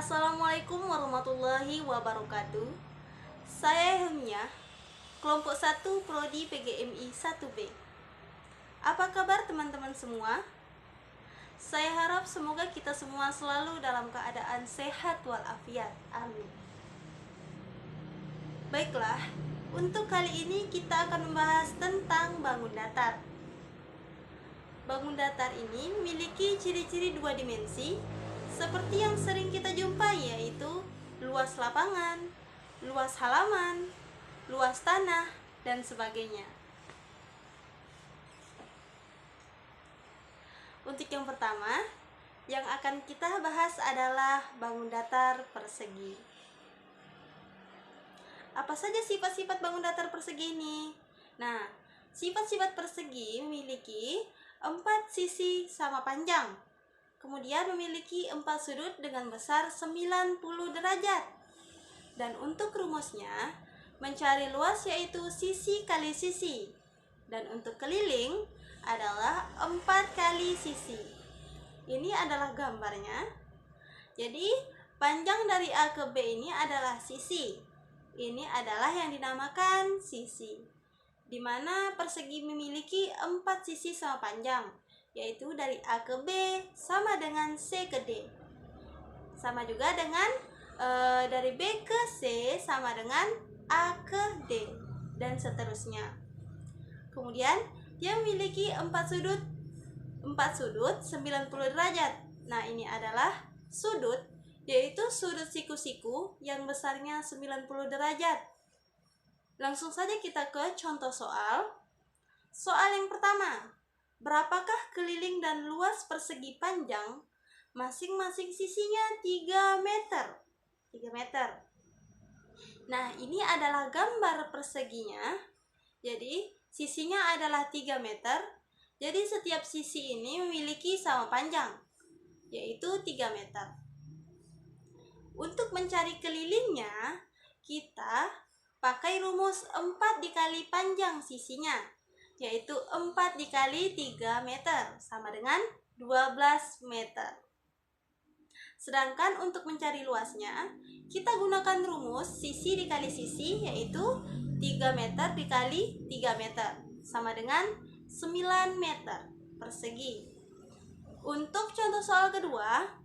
Assalamualaikum warahmatullahi wabarakatuh. Saya Helmia, kelompok 1 Prodi PGMI 1B. Apa kabar teman-teman semua? Saya harap semoga kita semua selalu dalam keadaan sehat walafiat. Amin. Baiklah, untuk kali ini kita akan membahas tentang bangun datar. Bangun datar ini memiliki ciri-ciri dua dimensi seperti yang sering kita jumpai, yaitu luas lapangan, luas halaman, luas tanah, dan sebagainya. Untuk yang pertama, yang akan kita bahas adalah bangun datar persegi. Apa saja sifat-sifat bangun datar persegi ini? Nah, sifat-sifat persegi memiliki 4 sisi sama panjang, kemudian memiliki 4 sudut dengan besar 90 derajat. Dan untuk rumusnya, mencari luas yaitu sisi kali sisi. Dan untuk keliling adalah 4 kali sisi. Ini adalah gambarnya. Jadi, panjang dari A ke B ini adalah sisi. Ini adalah yang dinamakan sisi, di mana persegi memiliki 4 sisi sama panjang, yaitu dari A ke B sama dengan C ke D. Sama juga dengan dari B ke C sama dengan A ke D, dan seterusnya. Kemudian dia memiliki 4 sudut 90 derajat. Nah, ini adalah sudut, yaitu sudut siku-siku yang besarnya 90 derajat. Langsung saja kita ke contoh soal. Soal yang pertama, berapakah keliling dan luas persegi panjang masing-masing sisinya 3 meter? 3 meter. Nah, ini adalah gambar perseginya. Jadi, sisinya adalah 3 meter. Jadi, setiap sisi ini memiliki sama panjang, yaitu 3 meter. Untuk mencari kelilingnya, kita pakai rumus 4 dikali panjang sisinya, yaitu 4 dikali 3 meter, sama dengan 12 meter. Sedangkan untuk mencari luasnya, kita gunakan rumus sisi dikali sisi, yaitu 3 meter dikali 3 meter, sama dengan 9 meter persegi. Untuk contoh soal kedua,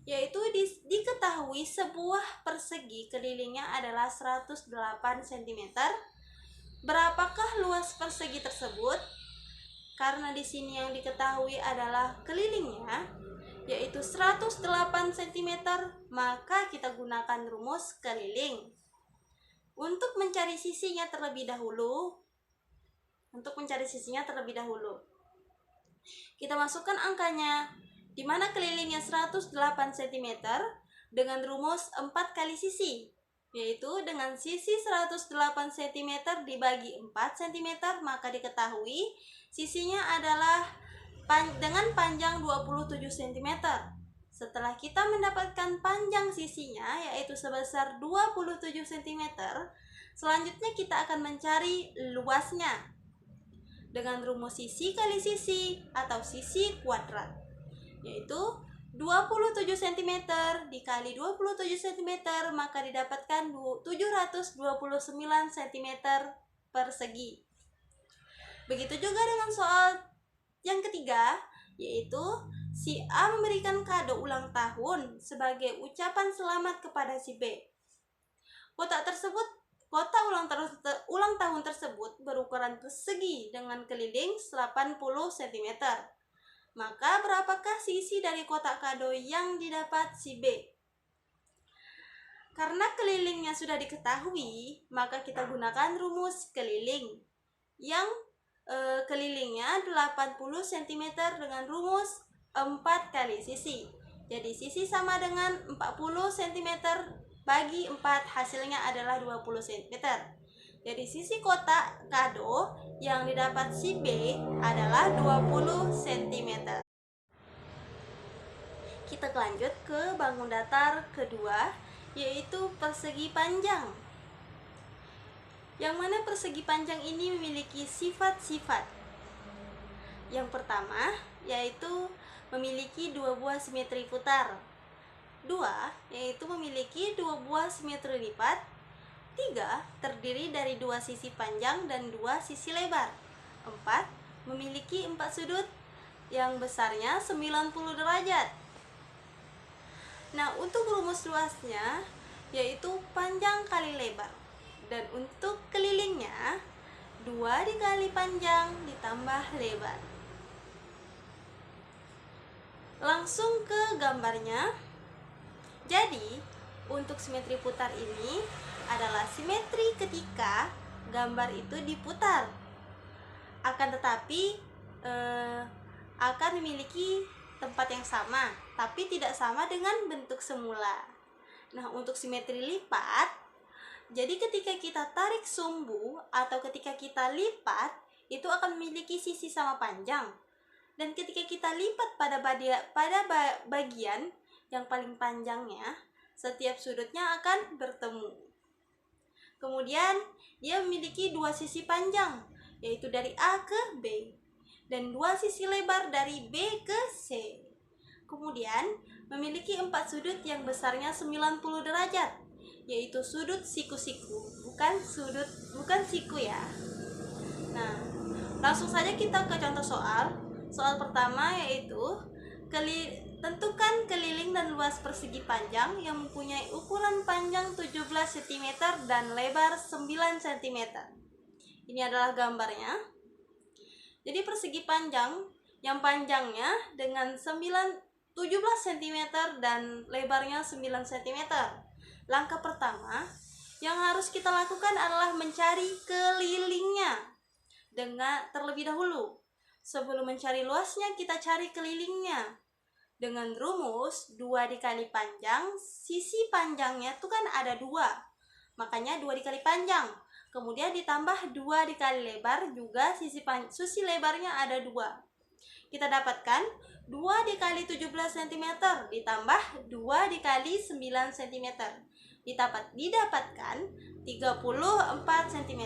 yaitu diketahui sebuah persegi kelilingnya adalah 108 cm. Berapakah luas persegi tersebut? Karena di sini yang diketahui adalah kelilingnya, yaitu 108 cm, maka kita gunakan rumus keliling. Untuk mencari sisinya terlebih dahulu, kita masukkan angkanya, di mana kelilingnya 108 cm dengan rumus 4 kali sisi, yaitu dengan sisi 108 cm dibagi 4 cm, maka diketahui sisinya adalah dengan panjang 27 cm. Setelah kita mendapatkan panjang sisinya, yaitu sebesar 27 cm, selanjutnya kita akan mencari luasnya dengan rumus sisi kali sisi atau sisi kuadrat, yaitu 27 cm dikali 27 cm, maka didapatkan 729 cm persegi. Begitu juga dengan soal yang ketiga, yaitu si A memberikan kado ulang tahun sebagai ucapan selamat kepada si B. Kotak ulang tahun tersebut berukuran persegi dengan keliling 80 cm. Maka berapakah sisi dari kotak kado yang didapat si B? Karena kelilingnya sudah diketahui, maka kita gunakan rumus keliling yang kelilingnya 80 cm dengan rumus 4 kali sisi. Jadi sisi sama dengan 40 cm bagi 4, hasilnya adalah 20 cm. Jadi sisi kotak kado yang didapat si B adalah 20 cm. Kita lanjut ke bangun datar kedua, yaitu persegi panjang. Yang mana persegi panjang ini memiliki sifat-sifat. Yang pertama, yaitu memiliki 2 buah simetri putar. 2 yaitu memiliki 2 buah simetri lipat. 3 terdiri dari 2 sisi panjang dan 2 sisi lebar. 4 memiliki 4 sudut yang besarnya 90 derajat. Nah, untuk rumus luasnya yaitu panjang kali lebar. Dan untuk kelilingnya 2 dikali panjang ditambah lebar. Langsung ke gambarnya. Jadi, untuk simetri putar ini adalah simetri ketika gambar itu diputar. Akan tetapi akan memiliki tempat yang sama, tapi tidak sama dengan bentuk semula. Nah, untuk simetri lipat, jadi ketika kita tarik sumbu atau ketika kita lipat, itu akan memiliki sisi sama panjang. Dan ketika kita lipat pada bagian yang paling panjangnya, setiap sudutnya akan bertemu. Kemudian, dia memiliki 2 sisi panjang, yaitu dari A ke B, dan 2 sisi lebar dari B ke C. Kemudian, memiliki 4 sudut yang besarnya 90 derajat, yaitu sudut siku-siku, bukan siku ya. Nah, langsung saja kita ke contoh soal. Soal pertama yaitu tentukan keliling dan luas persegi panjang yang mempunyai ukuran panjang 17 cm dan lebar 9 cm. Ini adalah gambarnya. Jadi persegi panjang yang panjangnya dengan 17 cm dan lebarnya 9 cm. Langkah pertama yang harus kita lakukan adalah mencari kelilingnya terlebih dahulu. Sebelum mencari luasnya, kita cari kelilingnya. Dengan rumus 2 dikali panjang, sisi panjangnya itu kan ada 2. Makanya 2 dikali panjang. Kemudian ditambah 2 dikali lebar, juga sisi lebarnya ada 2. Kita dapatkan 2 dikali 17 cm ditambah 2 dikali 9 cm. Didapatkan 34 cm.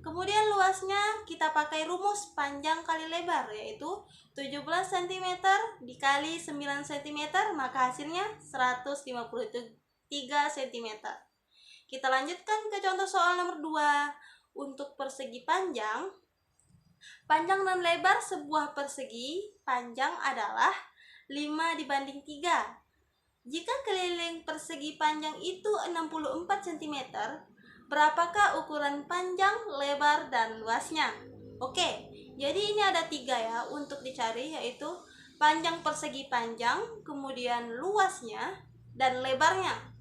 Kemudian luasnya kita pakai rumus panjang kali lebar, yaitu 17 cm dikali 9 cm, maka hasilnya 153 cm. Kita lanjutkan ke contoh soal nomor 2. Untuk persegi panjang dan lebar sebuah persegi panjang adalah 5/3. Jika keliling persegi panjang itu 64 cm, berapakah ukuran panjang, lebar, dan luasnya? Oke, jadi ini ada 3 ya untuk dicari, yaitu panjang persegi panjang, kemudian luasnya, dan lebarnya.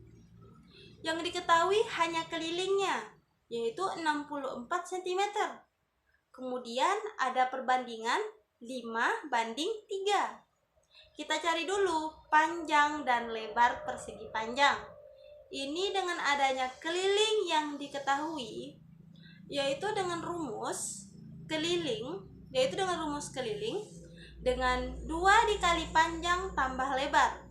Yang diketahui hanya kelilingnya, yaitu 64 cm. Kemudian ada perbandingan 5/3. Kita cari dulu panjang dan lebar persegi panjang. Ini dengan adanya keliling yang diketahui, yaitu dengan rumus keliling dengan 2 dikali panjang tambah lebar.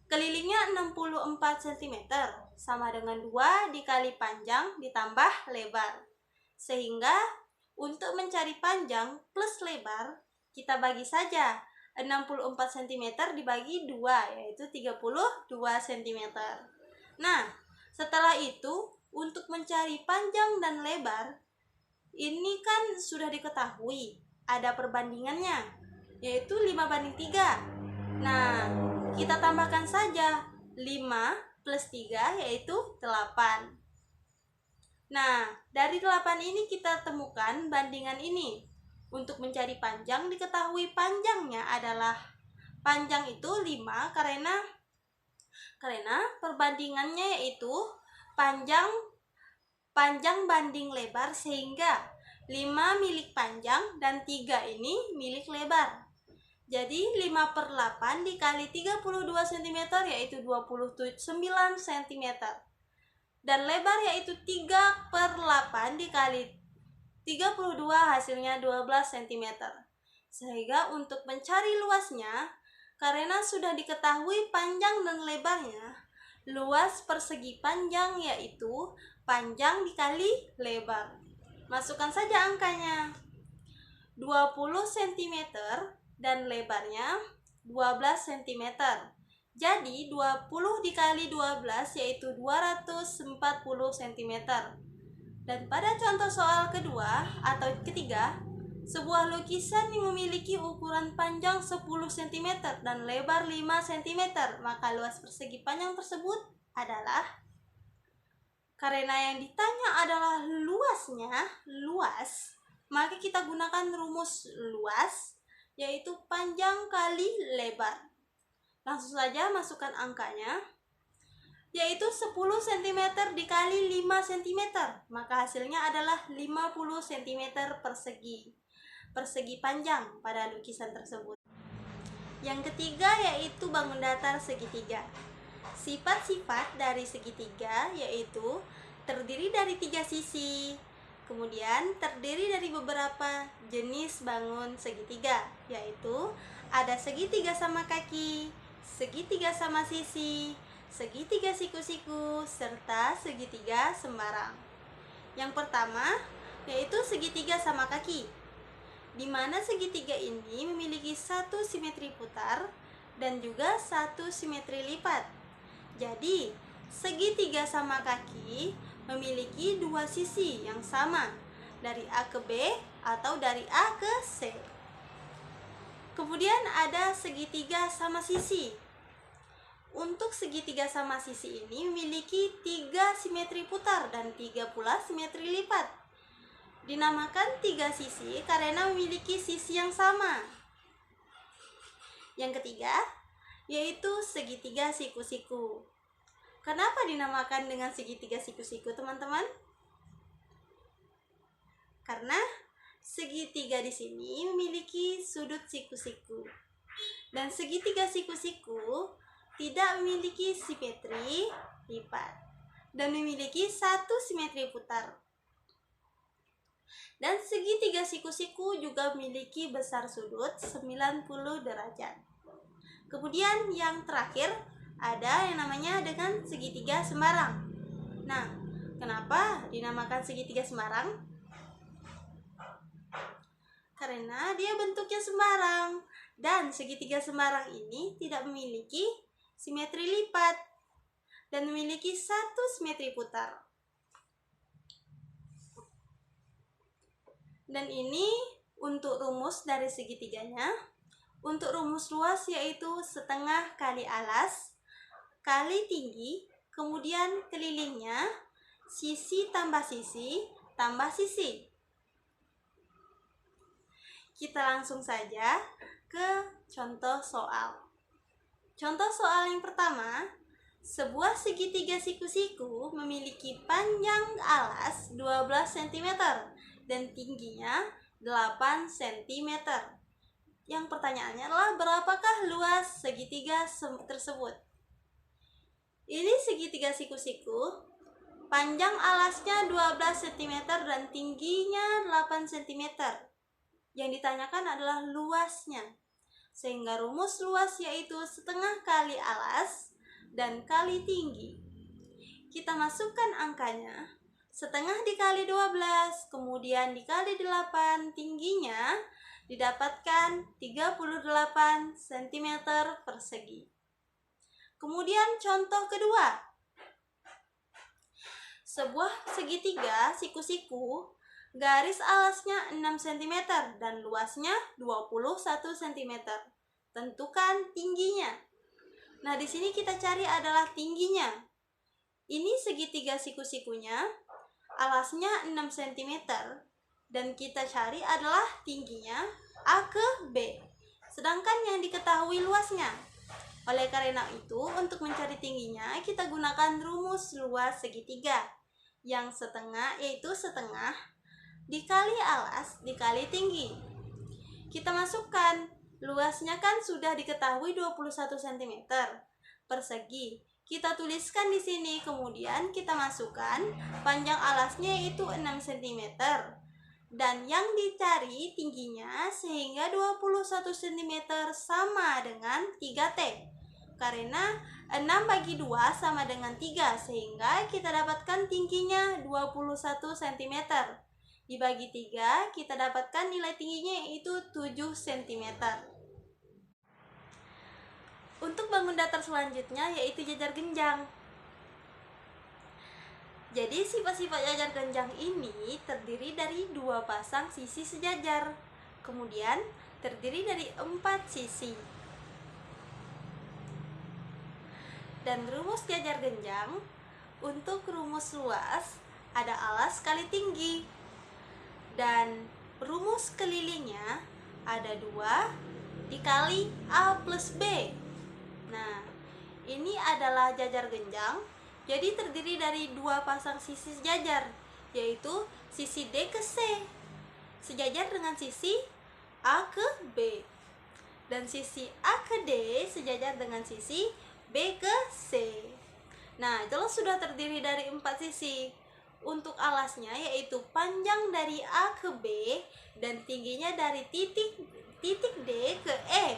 Kelilingnya 64 cm, sama dengan 2 dikali panjang ditambah lebar. Sehingga untuk mencari panjang plus lebar, kita bagi saja 64 cm dibagi 2, yaitu 32 cm. Nah, setelah itu untuk mencari panjang dan lebar, ini kan sudah diketahui, ada perbandingannya, yaitu 5/3. Nah, kita tambahkan saja 5 plus 3, yaitu 8. Nah, dari 8 ini kita temukan bandingan ini. Untuk mencari panjang, diketahui panjangnya adalah panjang itu 5 karena perbandingannya yaitu panjang banding lebar, sehingga 5 milik panjang dan 3 ini milik lebar. Jadi 5/8 dikali 32 cm yaitu 29 cm. Dan lebar yaitu 3/8 dikali 32 hasilnya 12 cm. Sehingga untuk mencari luasnya, karena sudah diketahui panjang dan lebarnya, luas persegi panjang yaitu panjang dikali lebar. Masukkan saja angkanya. 20 cm dan lebarnya 12 cm. Jadi 20 dikali 12 yaitu 240 cm. Dan pada contoh soal kedua atau ketiga, sebuah lukisan yang memiliki ukuran panjang 10 cm dan lebar 5 cm, maka luas persegi panjang tersebut adalah, karena yang ditanya adalah luas, maka kita gunakan rumus luas, yaitu panjang kali lebar. Langsung saja masukkan angkanya, yaitu 10 cm dikali 5 cm, maka hasilnya adalah 50 cm persegi panjang pada lukisan tersebut. Yang ketiga yaitu bangun datar segitiga. Sifat-sifat dari segitiga yaitu terdiri dari 3 sisi, kemudian terdiri dari beberapa jenis bangun segitiga, yaitu ada segitiga sama kaki, segitiga sama sisi, segitiga siku-siku, serta segitiga sembarang. Yang pertama yaitu segitiga sama kaki, di mana segitiga ini memiliki satu simetri putar dan juga satu simetri lipat. Jadi segitiga sama kaki memiliki 2 sisi yang sama, dari A ke B atau dari A ke C. Kemudian ada segitiga sama sisi. Untuk segitiga sama sisi ini memiliki 3 simetri putar dan 3 pula simetri lipat. Dinamakan 3 sisi karena memiliki sisi yang sama. Yang ketiga yaitu segitiga siku-siku. Kenapa dinamakan dengan segitiga siku-siku, teman-teman? Karena segitiga di sini memiliki sudut siku-siku. Dan segitiga siku-siku tidak memiliki simetri lipat dan memiliki satu simetri putar. Dan segitiga siku-siku juga memiliki besar sudut 90 derajat. Kemudian yang terakhir ada yang namanya dengan segitiga sembarang. Nah, kenapa dinamakan segitiga sembarang? Karena dia bentuknya sembarang, dan segitiga sembarang ini tidak memiliki simetri lipat dan memiliki satu simetri putar. Dan ini untuk rumus dari segitiganya. Untuk rumus luas yaitu setengah kali alas kali tinggi, kemudian kelilingnya, sisi tambah sisi tambah sisi. Kita langsung saja ke contoh soal. Contoh soal yang pertama, sebuah segitiga siku-siku memiliki panjang alas 12 cm dan tingginya 8 cm. Yang pertanyaannya adalah berapakah luas segitiga tersebut? Ini segitiga siku-siku, panjang alasnya 12 cm dan tingginya 8 cm. Yang ditanyakan adalah luasnya. Sehingga rumus luas yaitu setengah kali alas dan kali tinggi. Kita masukkan angkanya, setengah dikali 12, kemudian dikali 8, tingginya didapatkan 38 cm persegi. Kemudian contoh kedua, sebuah segitiga siku-siku, garis alasnya 6 cm dan luasnya 21 cm. Tentukan tingginya. Nah, di sini kita cari adalah tingginya. Ini segitiga siku-sikunya, alasnya 6 cm dan kita cari adalah tingginya A ke B. Sedangkan yang diketahui luasnya. Oleh karena itu, untuk mencari tingginya kita gunakan rumus luas segitiga yang setengah, yaitu setengah dikali alas dikali tinggi. Kita masukkan, luasnya kan sudah diketahui 21 cm persegi. Kita tuliskan di sini, kemudian kita masukkan panjang alasnya yaitu 6 cm dan yang dicari tingginya, sehingga 21 cm sama dengan 3T. Karena 6 bagi 2 sama dengan 3, sehingga kita dapatkan tingginya 21 cm. Dibagi 3, kita dapatkan nilai tingginya yaitu 7 cm. Untuk bangun datar selanjutnya yaitu jajar genjang. Jadi sifat-sifat jajar genjang ini terdiri dari 2 pasang sisi sejajar, kemudian terdiri dari 4 sisi. Dan rumus jajar genjang, untuk rumus luas ada alas kali tinggi, dan rumus kelilingnya ada 2 dikali A plus B. Nah, ini adalah jajar genjang. Jadi terdiri dari 2 pasang sisi sejajar, yaitu sisi D ke C, sejajar dengan sisi A ke B, dan sisi A ke D sejajar dengan sisi B ke C. Nah, jelas sudah terdiri dari 4 sisi. Untuk alasnya yaitu panjang dari A ke B dan tingginya dari titik D ke E.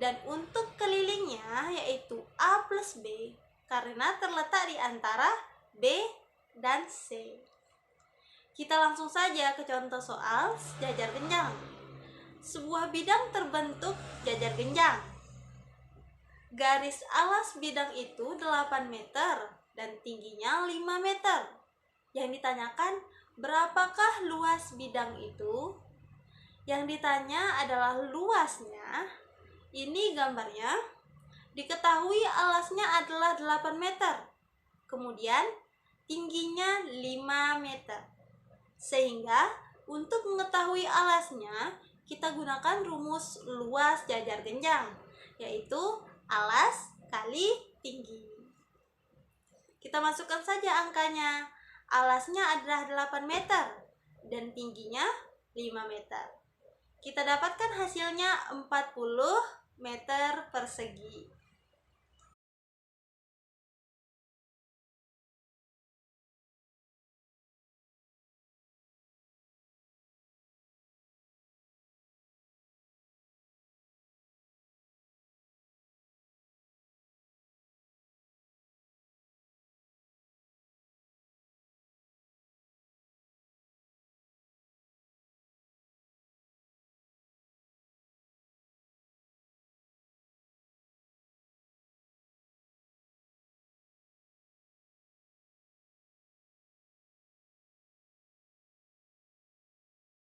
Dan untuk kelilingnya yaitu A plus B, karena terletak di antara B dan C. Kita langsung saja ke contoh soal jajar genjang. Sebuah bidang terbentuk jajar genjang. Garis alas bidang itu 8 meter dan tingginya 5 meter. Yang ditanyakan, berapakah luas bidang itu? Yang ditanya adalah luasnya. Ini gambarnya. Diketahui alasnya adalah 8 meter, kemudian tingginya 5 meter. Sehingga untuk mengetahui alasnya, kita gunakan rumus luas jajar genjang, yaitu alas kali tinggi. Kita masukkan saja angkanya. Alasnya adalah 8 meter dan tingginya 5 meter. Kita dapatkan hasilnya 40 meter persegi.